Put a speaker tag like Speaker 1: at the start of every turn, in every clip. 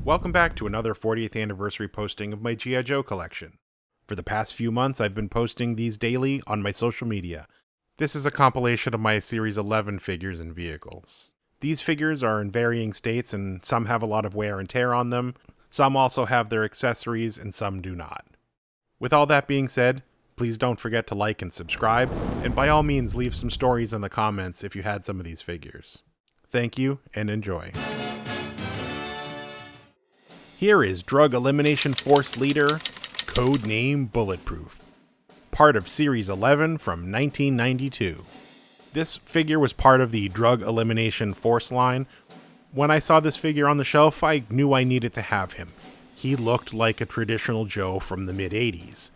Speaker 1: Welcome back to another 40th anniversary posting of my G.I. Joe collection. For the past few months, I've been posting these daily on my social media. This is a compilation of my Series 11 figures and vehicles. These figures are in varying states, and some have a lot of wear and tear on them. Some also have their accessories, and some do not. With all that being said, please don't forget to like and subscribe, and by all means leave some stories in the comments if you had some of these figures. Thank you, and enjoy. Here is Drug Elimination Force Leader, codename Bulletproof, part of Series 11 from 1992. This figure was part of the Drug Elimination Force line. When I saw this figure on the shelf, I knew I needed to have him. He looked like a traditional Joe from the mid-80s.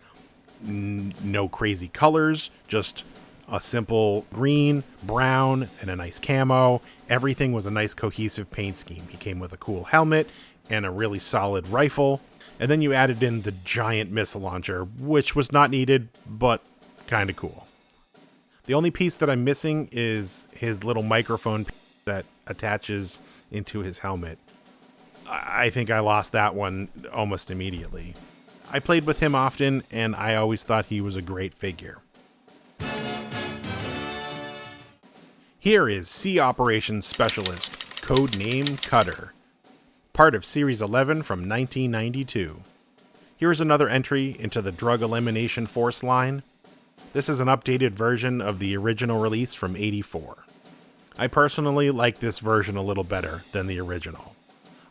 Speaker 1: No crazy colors, just a simple green, brown, and a nice camo. Everything was a nice cohesive paint scheme. He came with a cool helmet and a really solid rifle, and then you added in the giant missile launcher, which was not needed, but kind of cool. The only piece that I'm missing is his little microphone that attaches into his helmet. I think I lost that one almost immediately. I played with him often, and I always thought he was a great figure. Here is Sea Operations Specialist, codename Cutter, part of Series 11 from 1992. Here is another entry into the Drug Elimination Force line. This is an updated version of the original release from '84. I personally like this version a little better than the original.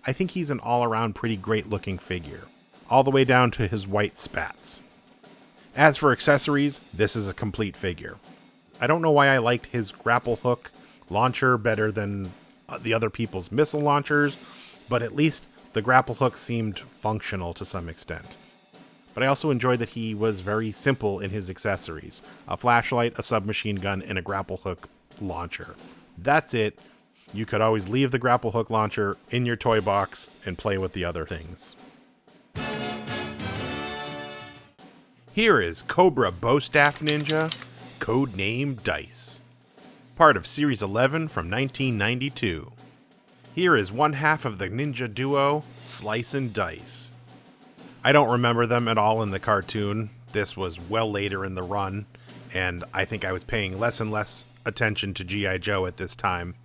Speaker 1: I think he's an all-around pretty great looking figure, all the way down to his white spats. As for accessories, this is a complete figure. I don't know why I liked his grapple hook launcher better than the other people's missile launchers, but at least the grapple hook seemed functional to some extent. But I also enjoyed that he was very simple in his accessories. A flashlight, a submachine gun, and a grapple hook launcher. That's it. You could always leave the grapple hook launcher in your toy box and play with the other things. Here is Cobra Bowstaff Ninja, codename Dice, part of Series 11 from 1992. Here is one half of the ninja duo, Slice and Dice. I don't remember them at all in the cartoon. This was well later in the run, and I think I was paying less and less attention to G.I. Joe at this time.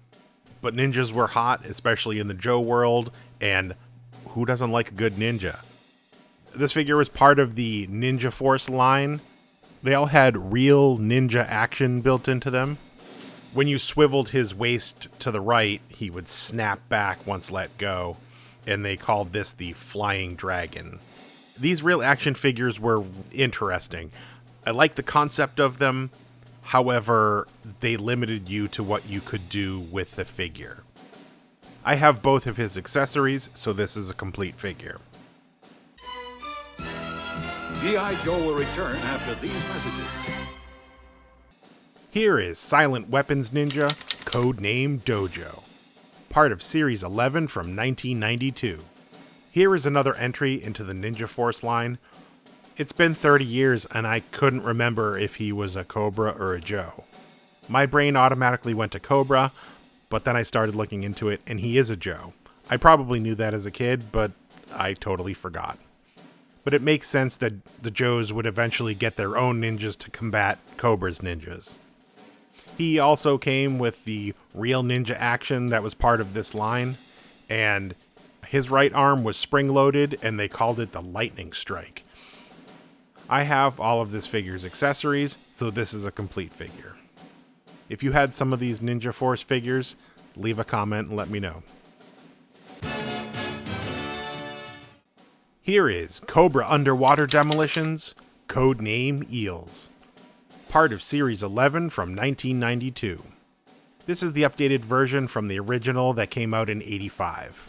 Speaker 1: But ninjas were hot, especially in the Joe world, and who doesn't like a good ninja? This figure was part of the Ninja Force line. They all had real ninja action built into them. When you swiveled his waist to the right, he would snap back once let go, and they called this the Flying Dragon. These real action figures were interesting. I liked the concept of them, however, they limited you to what you could do with the figure. I have both of his accessories, so this is a complete figure.
Speaker 2: G.I. Joe will return after these messages.
Speaker 1: Here is Silent Weapons Ninja, codename Dojo, part of Series 11 from 1992. Here is another entry into the Ninja Force line. It's been 30 years and I couldn't remember if he was a Cobra or a Joe. My brain automatically went to Cobra, but then I started looking into it and he is a Joe. I probably knew that as a kid, but I totally forgot. But it makes sense that the Joes would eventually get their own ninjas to combat Cobra's ninjas. He also came with the real ninja action that was part of this line, and his right arm was spring-loaded, and they called it the Lightning Strike. I have all of this figure's accessories, so this is a complete figure. If you had some of these Ninja Force figures, leave a comment and let me know. Here is Cobra Underwater Demolitions, codename Eels, part of Series 11 from 1992. This is the updated version from the original that came out in '85.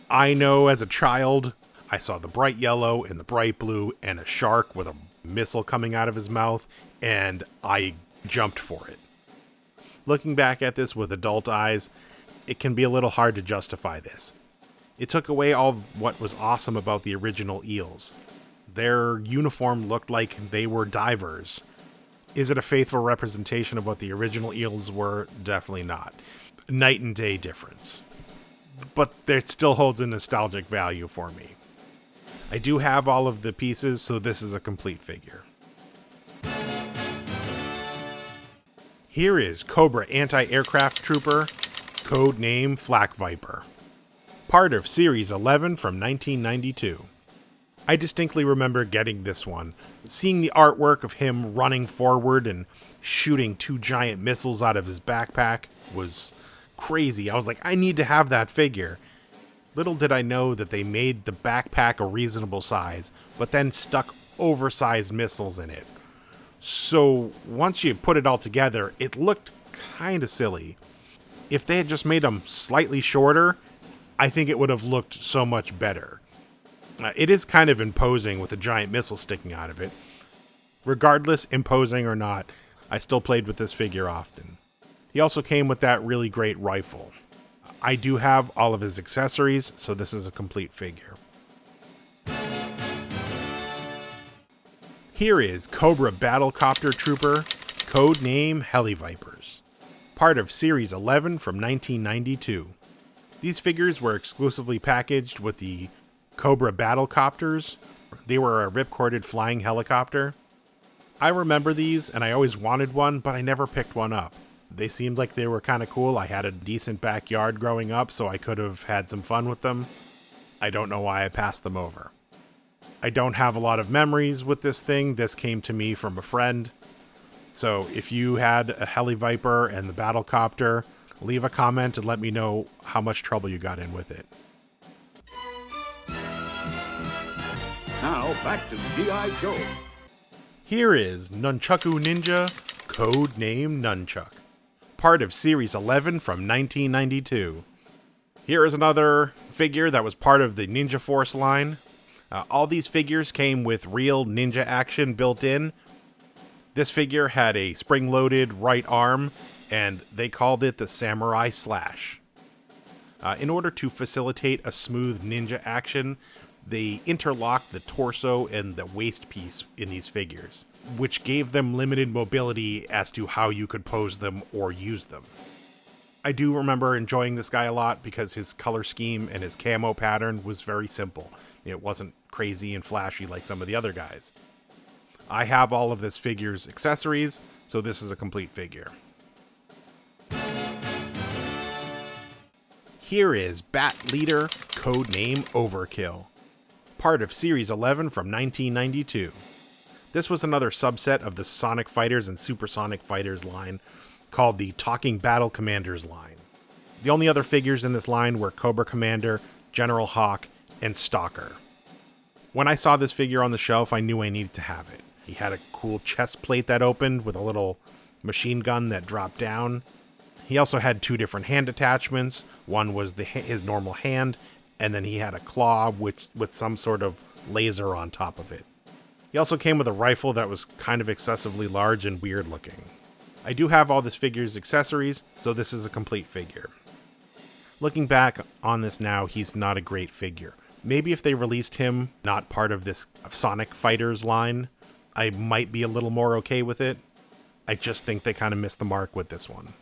Speaker 1: I know as a child, I saw the bright yellow and the bright blue and a shark with a missile coming out of his mouth, and I jumped for it. Looking back at this with adult eyes, it can be a little hard to justify this. It took away all what was awesome about the original Eels. Their uniform looked like they were divers. Is it a faithful representation of what the original Eels were? Definitely not. Night and day difference. but it still holds a nostalgic value for me. I do have all of the pieces, so this is a complete figure. Here is Cobra Anti-Aircraft Trooper, code name Flak-Viper. Part of Series 11 from 1992. I distinctly remember getting this one. Seeing the artwork of him running forward and shooting 2 giant missiles out of his backpack was crazy. I was like, I need to have that figure. Little did I know that they made the backpack a reasonable size, but then stuck oversized missiles in it. So once you put it all together, it looked kind of silly. If they had just made them slightly shorter, I think it would have looked so much better. It is kind of imposing with a giant missile sticking out of it. Regardless, imposing or not, I still played with this figure often. He also came with that really great rifle. I do have all of his accessories, so this is a complete figure. Here is Cobra Battlecopter Trooper, code name Heli-Vipers. Part of Series 11 from 1992. These figures were exclusively packaged with the Cobra Battlecopters. They were a ripcorded flying helicopter. I remember these, and I always wanted one, but I never picked one up. They seemed like they were kind of cool. I had a decent backyard growing up, so I could have had some fun with them. I don't know why I passed them over. I don't have a lot of memories with this thing. This came to me from a friend. So if you had a Heli-Viper and the Battlecopter, leave a comment and let me know how much trouble you got in with it.
Speaker 2: Now, back to G.I. Joe.
Speaker 1: Here is Nunchaku Ninja, code name Nunchuk. Part of Series 11 from 1992. Here is another figure that was part of the Ninja Force line. All these figures came with real ninja action built in. This figure had a spring-loaded right arm, and they called it the Samurai Slash. In order to facilitate a smooth ninja action, they interlocked the torso and the waist piece in these figures, which gave them limited mobility as to how you could pose them or use them. I do remember enjoying this guy a lot because his color scheme and his camo pattern was very simple. It wasn't crazy and flashy like some of the other guys. I have all of this figure's accessories, so this is a complete figure. Here is Bat Leader, code name Overkill. Part of Series 11 from 1992. This was another subset of the Sonic Fighters and Supersonic Fighters line called the Talking Battle Commanders line. The only other figures in this line were Cobra Commander, General Hawk, and Stalker. When I saw this figure on the shelf, I knew I needed to have it. He had a cool chest plate that opened with a little machine gun that dropped down. He also had 2 different hand attachments. One was his normal hand, and then he had a claw with some sort of laser on top of it. He also came with a rifle that was kind of excessively large and weird looking. I do have all this figure's accessories, so this is a complete figure. Looking back on this now, he's not a great figure. Maybe if they released him not part of this Sonic Fighters line, I might be a little more okay with it. I just think they kind of missed the mark with this one.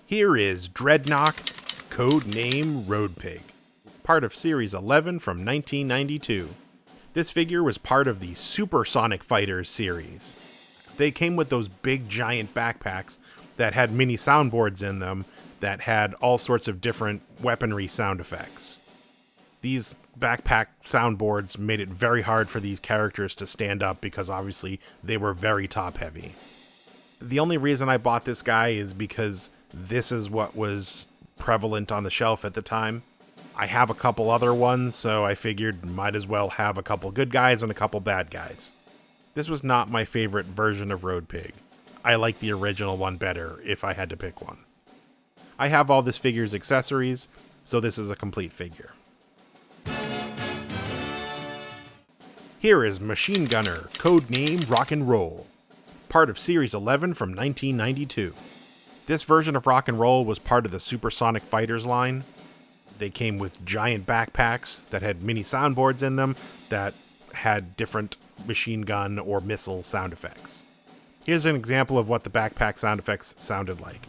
Speaker 1: Here is Dreadnought, code name Road Pig. Part of Series 11 from 1992. This figure was part of the Supersonic Fighters series. They came with those big giant backpacks that had mini soundboards in them that had all sorts of different weaponry sound effects. These backpack soundboards made it very hard for these characters to stand up because obviously they were very top heavy. The only reason I bought this guy is because this is what was prevalent on the shelf at the time. I have a couple other ones, so I figured might as well have a couple good guys and a couple bad guys. This was not my favorite version of Road Pig. I like the original one better if I had to pick one. I have all this figure's accessories, so this is a complete figure. Here is Machine Gunner, code name Rock and Roll. Part of Series 11 from 1992. This version of Rock and Roll was part of the Supersonic Fighters line. They came with giant backpacks that had mini soundboards in them that had different machine gun or missile sound effects. Here's an example of what the backpack sound effects sounded like.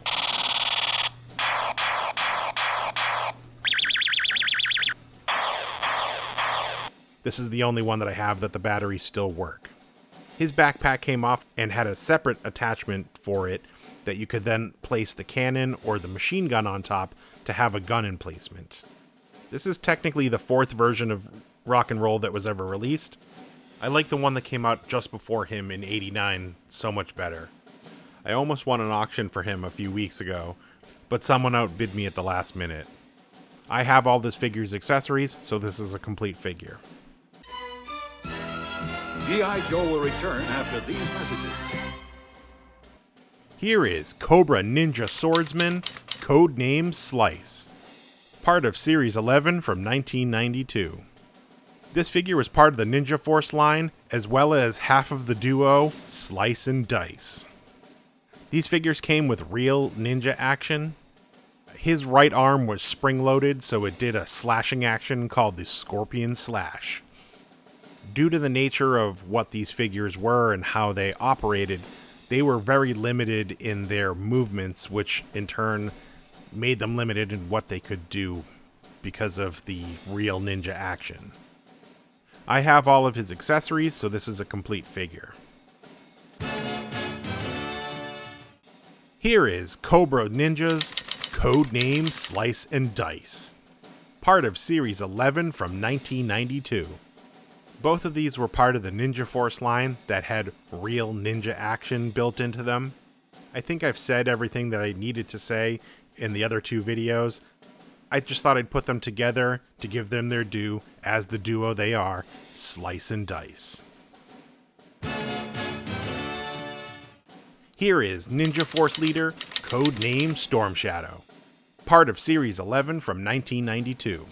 Speaker 1: This is the only one that I have that the batteries still work. His backpack came off and had a separate attachment for it that you could then place the cannon or the machine gun on top to have a gun emplacement. This is technically the fourth version of Rock and Roll that was ever released. I like the one that came out just before him in '89 so much better. I almost won an auction for him a few weeks ago, but someone outbid me at the last minute. I have all this figure's accessories, so this is a complete figure.
Speaker 2: G.I. Joe will return after these messages.
Speaker 1: Here is Cobra Ninja Swordsman, codename Slice. Part of Series 11 from 1992. This figure was part of the Ninja Force line, as well as half of the duo Slice and Dice. These figures came with real ninja action. His right arm was spring-loaded, so it did a slashing action called the Scorpion Slash. Due to the nature of what these figures were and how they operated, they were very limited in their movements, which in turn made them limited in what they could do because of the real ninja action. I have all of his accessories, so this is a complete figure. Here is Cobra Ninja's codename Slice and Dice. Part of Series 11 from 1992. Both of these were part of the Ninja Force line that had real ninja action built into them. I think I've said everything that I needed to say in the other two videos. I just thought I'd put them together to give them their due as the duo they are, Slice and Dice. Here is Ninja Force Leader, codename Storm Shadow. Part of Series 11 from 1992.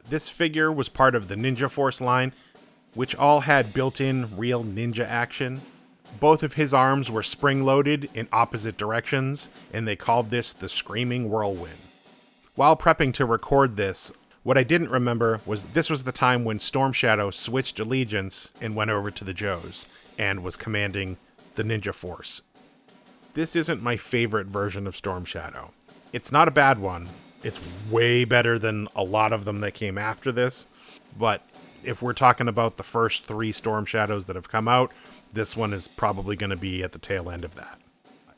Speaker 1: This figure was part of the Ninja Force line, which all had built-in real ninja action. Both of his arms were spring-loaded in opposite directions, and they called this the Screaming Whirlwind. While prepping to record this, what I didn't remember was this was the time when Storm Shadow switched allegiance and went over to the Joes, and was commanding the Ninja Force. This isn't my favorite version of Storm Shadow. It's not a bad one. It's way better than a lot of them that came after this, but if we're talking about the first three Storm Shadows that have come out, this one is probably going to be at the tail end of that.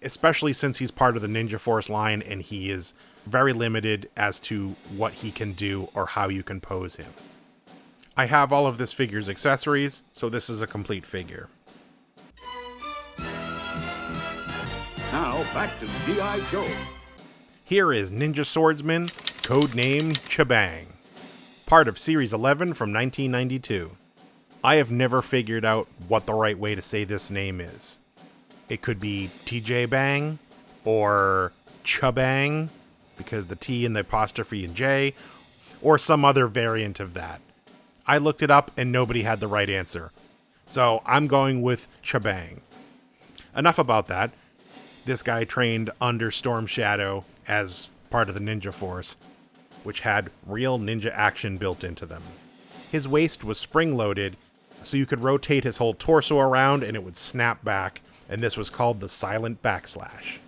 Speaker 1: Especially since he's part of the Ninja Force line and he is very limited as to what he can do or how you can pose him. I have all of this figure's accessories, so this is a complete figure.
Speaker 2: Now back to G.I. Joe.
Speaker 1: Here is Ninja Swordsman, codename Chabang. Part of Series 11 from 1992. I have never figured out what the right way to say this name is. It could be TJ Bang, or Chabang, because the T and the apostrophe and J, or some other variant of that. I looked it up and nobody had the right answer. So I'm going with Chabang. Enough about that. This guy trained under Storm Shadow as part of the Ninja Force, which had real ninja action built into them. His waist was spring-loaded, so you could rotate his whole torso around and it would snap back, and this was called the Silent Backslash.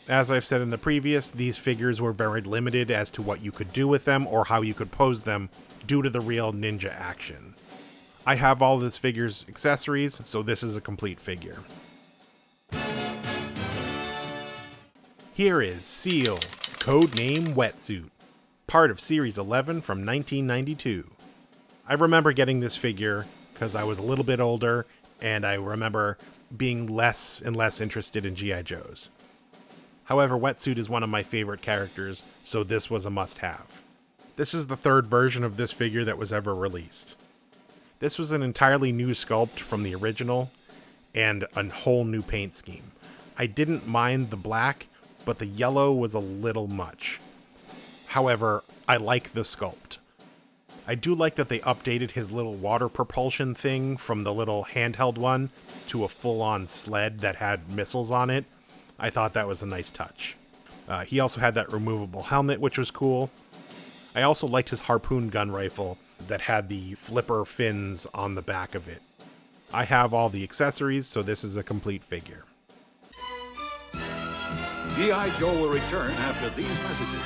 Speaker 1: As I've said in the previous, these figures were very limited as to what you could do with them or how you could pose them due to the real ninja action. I have all this figure's accessories, so this is a complete figure. Here is Seal, codename Wetsuit. Part of Series 11 from 1992. I remember getting this figure because I was a little bit older, and I remember being less and less interested in G.I. Joes. However, Wetsuit is one of my favorite characters, so this was a must-have. This is the third version of this figure that was ever released. This was an entirely new sculpt from the original, and a whole new paint scheme. I didn't mind the black, but the yellow was a little much. However, I like the sculpt. I do like that they updated his little water propulsion thing from the little handheld one to a full-on sled that had missiles on it. I thought that was a nice touch. He also had that removable helmet, which was cool. I also liked his harpoon gun rifle that had the flipper fins on the back of it. I have all the accessories, so this is a complete figure.
Speaker 2: G.I. Joe will return after these messages.